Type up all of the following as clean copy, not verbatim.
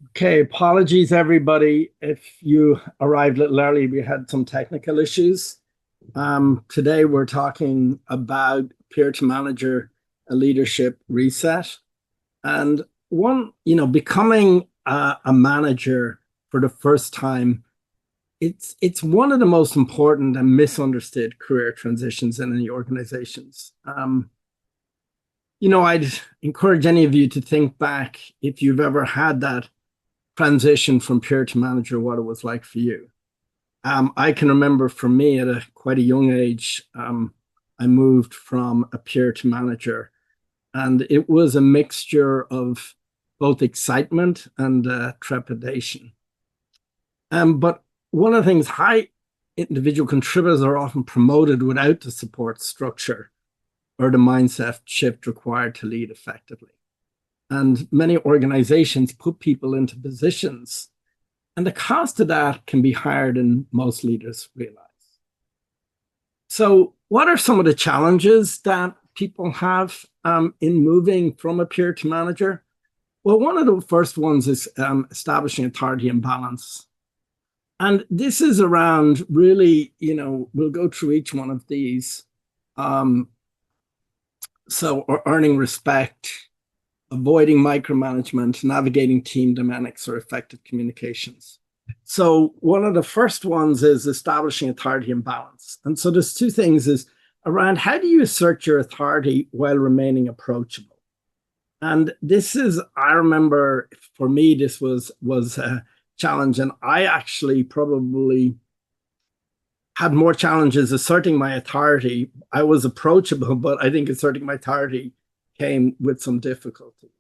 Okay, apologies everybody if you arrived a little early. We had some technical issues. Today we're talking about peer to manager a leadership reset. And becoming a manager for the first time, it's one of the most important and misunderstood career transitions in any organizations. I'd encourage any of you to think back if you've ever had that transition from peer to manager, what it was like for you. I can remember for me at quite a young age, I moved from a peer to manager, and it was a mixture of both excitement and trepidation. But one of the things, high individual contributors are often promoted without the support structure or the mindset shift required to lead effectively. And many organizations put people into positions, and the cost of that can be higher than most leaders realize. So, what are some of the challenges that people have in moving from a peer to manager? Well, one of the first ones is establishing authority and balance. And this is around really, we'll go through each one of these. Earning respect, avoiding micromanagement, navigating team dynamics, or effective communications. So one of the first ones is establishing authority and balance. And so there's two things is around how do you assert your authority while remaining approachable? And this is, I remember for me, this was a challenge. And I actually probably had more challenges asserting my authority. I was approachable, but I think asserting my authority came with some difficulty.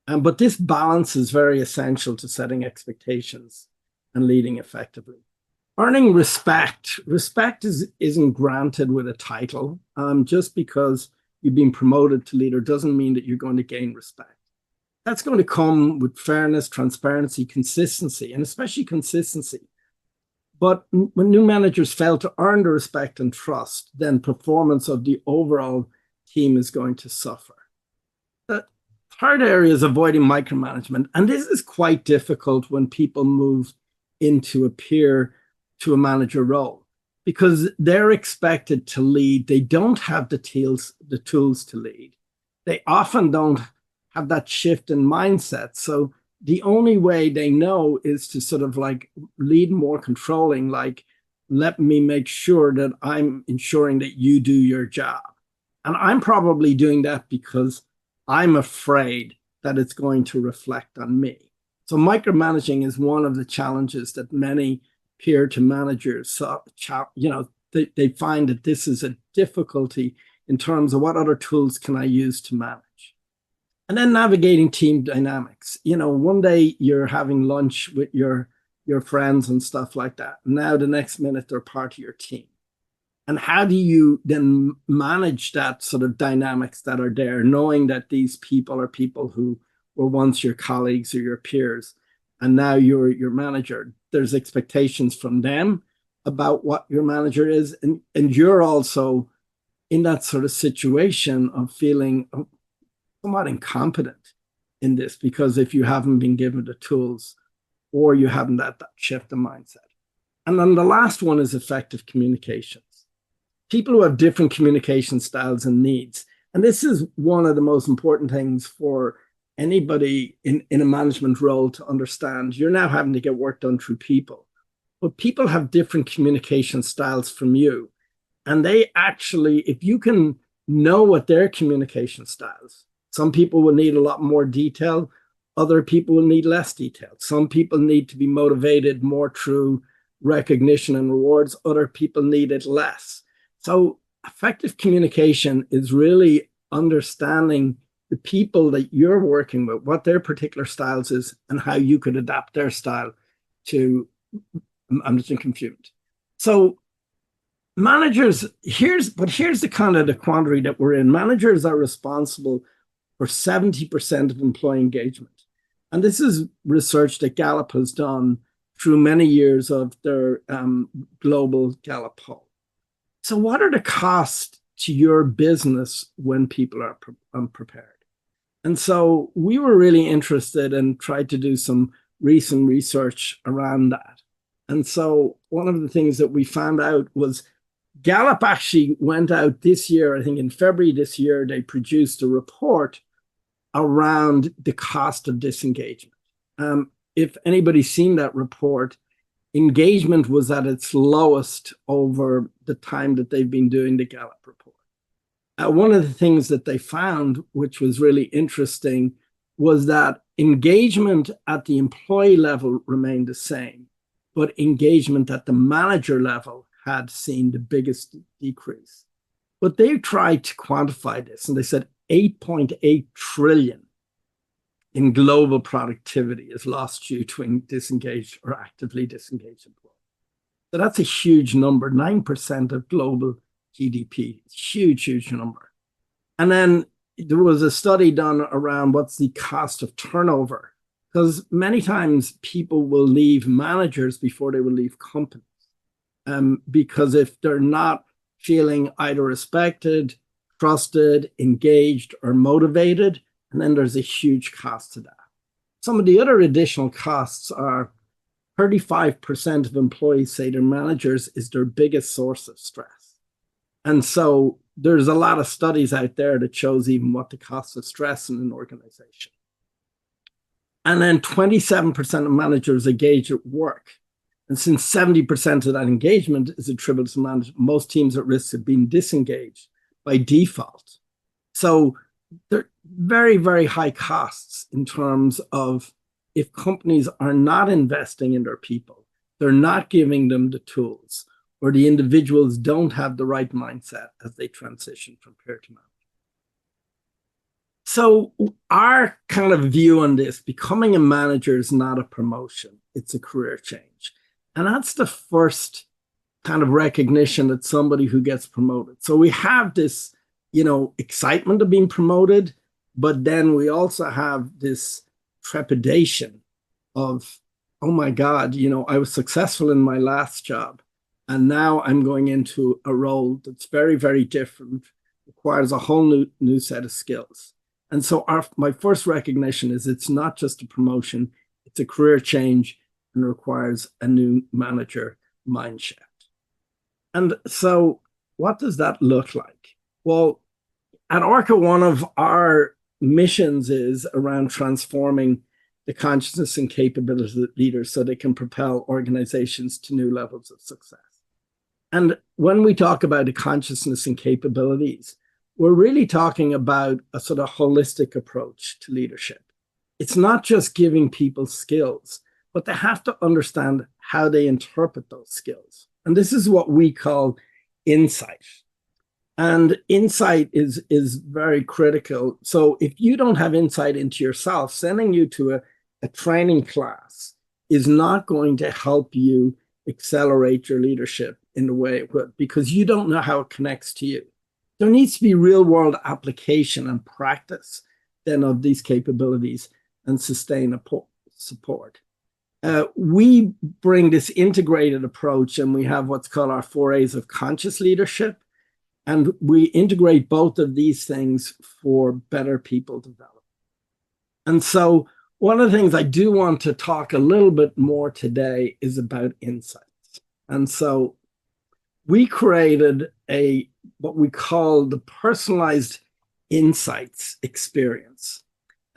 But this balance is very essential to setting expectations and leading effectively. Earning respect. Respect isn't granted with a title. Just because you've been promoted to leader doesn't mean that you're going to gain respect. That's going to come with fairness, transparency, consistency, and especially consistency. But when new managers fail to earn the respect and trust, then performance of the overall team is going to suffer. The third area is avoiding micromanagement. And this is quite difficult when people move into a peer to a manager role because they're expected to lead. They don't have the tools to lead. They often don't have that shift in mindset. So the only way they know is to sort of like lead more controlling, like, let me make sure that I'm ensuring that you do your job. And I'm probably doing that because I'm afraid that it's going to reflect on me. So micromanaging is one of the challenges that many peer to managers, they find that this is a difficulty in terms of what other tools can I use to manage. And then navigating team dynamics. One day you're having lunch with your friends and stuff like that. Now the next minute they're part of your team. And how do you then manage that sort of dynamics that are there, knowing that these people are people who were once your colleagues or your peers, and now you're your manager? There's expectations from them about what your manager is. And you're also in that sort of situation of feeling somewhat incompetent in this, because if you haven't been given the tools or you haven't that shift in mindset. And then the last one is effective communications. People who have different communication styles and needs. And this is one of the most important things for anybody in a management role to understand. You're now having to get work done through people, but people have different communication styles from you. And they actually, if you can know what their communication styles, some people will need a lot more detail. Other people will need less detail. Some people need to be motivated more through recognition and rewards. Other people need it less. So effective communication is really understanding the people that you're working with, what their particular styles is, and how you could adapt their style to, I'm just confused. So managers, here's the kind of the quandary that we're in. Managers are responsible for 70% of employee engagement. And this is research that Gallup has done through many years of their global Gallup poll. So what are the costs to your business when people are unprepared? And so we were really interested and tried to do some recent research around that. And so one of the things that we found out was Gallup actually went out this year, I think in February this year, they produced a report around the cost of disengagement. If anybody's seen that report, engagement was at its lowest over the time that they've been doing the Gallup report. One of the things that they found, which was really interesting, was that engagement at the employee level remained the same, but engagement at the manager level had seen the biggest decrease. But they tried to quantify this, and they said 8.8 trillion in global productivity is lost due to disengaged or actively disengaged employees. So that's a huge number, 9% of global GDP. Huge, huge number. And then there was a study done around what's the cost of turnover, because many times people will leave managers before they will leave companies. Because if they're not feeling either respected, trusted, engaged, or motivated, and then there's a huge cost to that. Some of the other additional costs are 35% of employees say their managers is their biggest source of stress. And so there's a lot of studies out there that shows even what the cost of stress in an organization. And then 27% of managers engage at work. And since 70% of that engagement is attributable to management, most teams at risk of being disengaged by default. So they're very, very high costs in terms of if companies are not investing in their people, they're not giving them the tools, or the individuals don't have the right mindset as they transition from peer to manager. So our kind of view on this, becoming a manager is not a promotion, it's a career change. And that's the first kind of recognition that somebody who gets promoted. So we have this, excitement of being promoted, but then we also have this trepidation of, oh my God, I was successful in my last job, and now I'm going into a role that's very, very different, requires a whole new set of skills. And so my first recognition is it's not just a promotion, it's a career change and requires a new manager mindset. And so what does that look like? Well, at Orca, one of our missions is around transforming the consciousness and capabilities of leaders so they can propel organizations to new levels of success. And when we talk about the consciousness and capabilities, we're really talking about a sort of holistic approach to leadership. It's not just giving people skills, but they have to understand how they interpret those skills. And this is what we call insight. And insight is very critical. So if you don't have insight into yourself, sending you to a training class is not going to help you accelerate your leadership in the way it would, because you don't know how it connects to you. There needs to be real world application and practice then of these capabilities and sustain support. We bring this integrated approach, and we have what's called our 4 A's of conscious leadership. And we integrate both of these things for better people development. And so one of the things I do want to talk a little bit more today is about insights. And so we created what we call the personalized insights experience.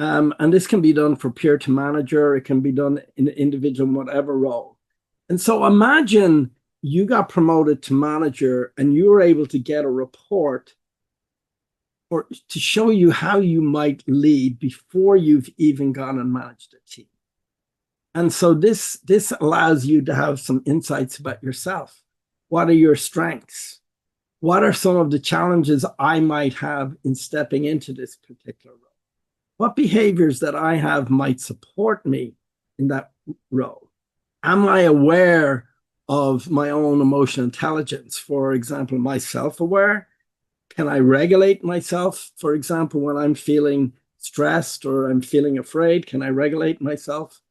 And this can be done for peer to manager. It can be done in individual, in whatever role. And so imagine you got promoted to manager and you were able to get a report or to show you how you might lead before you've even gone and managed a team. And so this allows you to have some insights about yourself. What are your strengths? What are some of the challenges I might have in stepping into this particular role? What behaviors that I have might support me in that role? Am I aware of my own emotional intelligence? For example, am I self-aware? Can I regulate myself? For example, when I'm feeling stressed or I'm feeling afraid, can I regulate myself?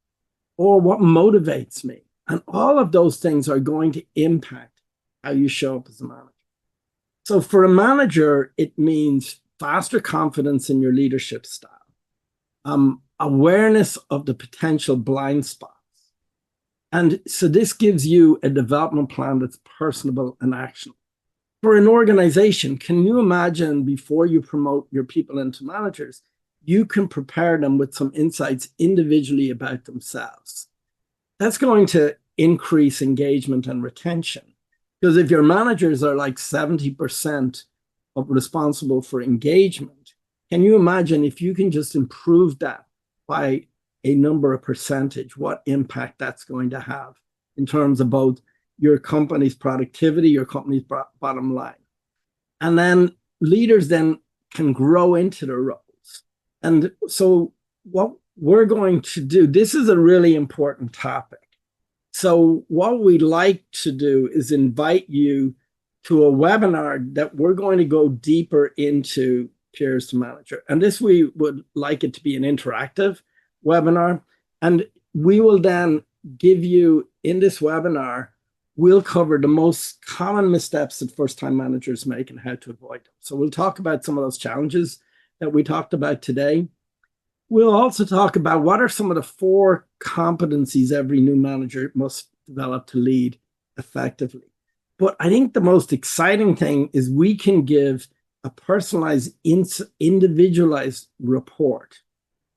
Or what motivates me? And all of those things are going to impact how you show up as a manager. So for a manager, it means faster confidence in your leadership style. awareness of the potential blind spots. And so this gives you a development plan that's personable and actionable. For an organization, can you imagine before you promote your people into managers, you can prepare them with some insights individually about themselves? That's going to increase engagement and retention. Because if your managers are like 70% responsible for engagement, can you imagine if you can just improve that by a number of percentage, what impact that's going to have in terms of both your company's productivity, your company's bottom line? And then leaders then can grow into their roles. And so what we're going to do, this is a really important topic. So what we'd like to do is invite you to a webinar that we're going to go deeper into Peers to Manager. And this, we would like it to be an interactive webinar. And we will then give you, in this webinar, we'll cover the most common missteps that first-time managers make and how to avoid them. So we'll talk about some of those challenges that we talked about today. We'll also talk about what are some of the 4 competencies every new manager must develop to lead effectively. But I think the most exciting thing is we can give a personalized, individualized report.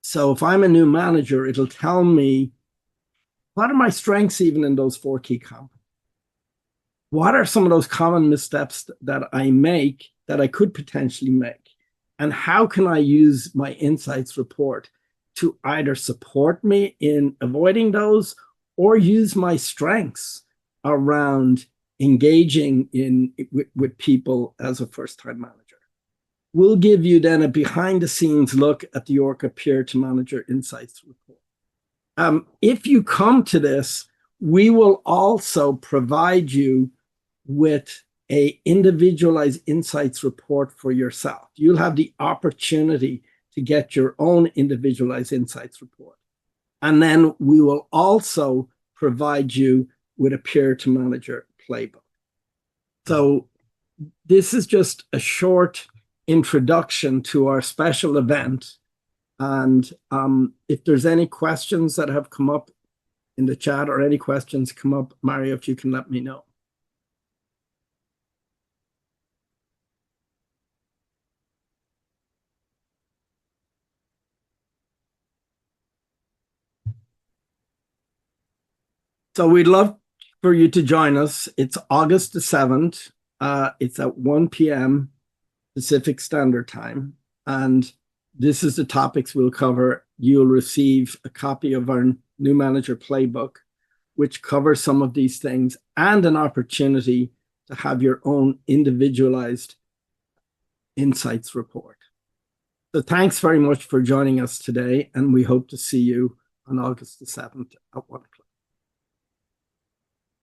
So if I'm a new manager, it'll tell me, what are my strengths even in those 4 key competencies? What are some of those common missteps that I make that I could potentially make? And how can I use my insights report to either support me in avoiding those or use my strengths around engaging with people as a first-time manager? We'll give you then a behind-the-scenes look at the Orca Peer to Manager Insights report. If you come to this, we will also provide you with an individualized insights report for yourself. You'll have the opportunity to get your own individualized insights report. And then we will also provide you with a Peer to Manager playbook. So this is just a short introduction to our special event. And if there's any questions that have come up in the chat or any questions come up, Mario, if you can let me know. So we'd love for you to join us. It's August the 7th. It's at 1 p.m. Pacific Standard Time. And this is the topics we'll cover. You'll receive a copy of our new manager playbook, which covers some of these things, and an opportunity to have your own individualized insights report. So thanks very much for joining us today, and we hope to see you on August the 7th at 1 o'clock.